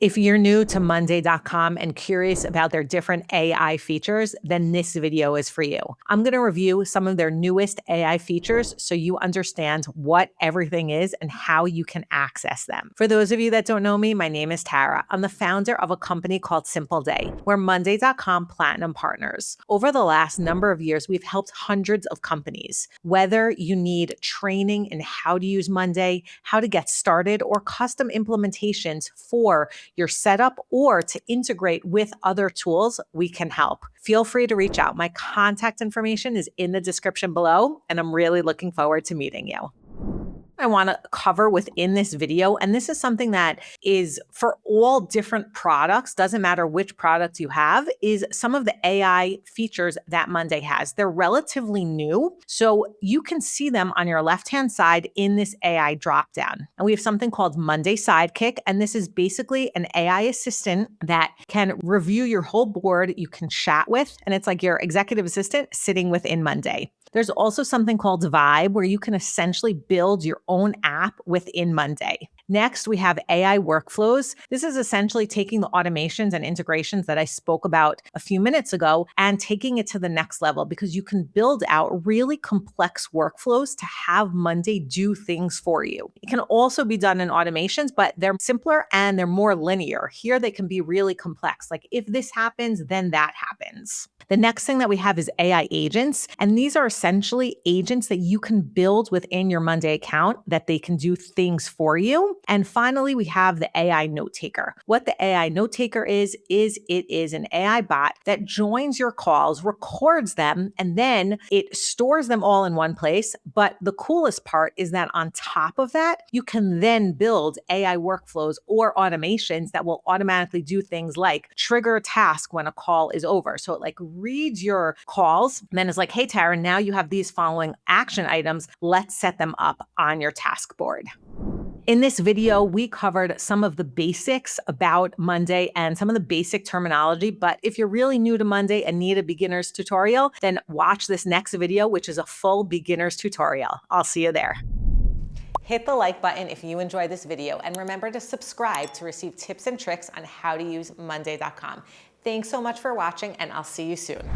If you're new to Monday.com and curious about their different AI features, then this video is for you. I'm going to review some of their newest AI features so you understand what everything is and how you can access them. For those of you that don't know me, my name is Tara. I'm the founder of a company called Simple Day. We're Monday.com Platinum Partners. Over the last number of years, we've helped hundreds of companies. Whether you need training in how to use Monday, how to get started, or custom implementations for your setup or to integrate with other tools, we can help. Feel free to reach out. My contact information is in the description below, and I'm really looking forward to meeting you. I want to cover within this video, and this is something that is for all different products, doesn't matter which product you have, is some of the AI features that Monday has. They're relatively new, so you can see them on your left-hand side in this AI dropdown. And we have something called Monday Sidekick, and this is basically an AI assistant that can review your whole board, you can chat with, and it's like your executive assistant sitting within Monday. There's also something called Vibe, where you can essentially build your own app within Monday. Next, we have AI workflows. This is essentially taking the automations and integrations that I spoke about a few minutes ago and taking it to the next level, because you can build out really complex workflows to have Monday do things for you. It can also be done in automations, but they're simpler and they're more linear. Here, they can be really complex. Like if this happens, then that happens. The next thing that we have is AI agents, and these are essentially agents that you can build within your Monday account that they can do things for you. And finally, we have the AI Notetaker. What the AI Notetaker is it is an AI bot that joins your calls, records them, and then it stores them all in one place. But the coolest part is that on top of that, you can then build AI workflows or automations that will automatically do things like trigger a task when a call is over. So it like reads your calls and then is like, hey, Tara, now you have these following action items. Let's set them up on your task board. In this video, we covered some of the basics about Monday and some of the basic terminology. But if you're really new to Monday and need a beginner's tutorial, then watch this next video, which is a full beginner's tutorial. I'll see you there. Hit the like button if you enjoyed this video, and remember to subscribe to receive tips and tricks on how to use Monday.com. Thanks so much for watching, and I'll see you soon.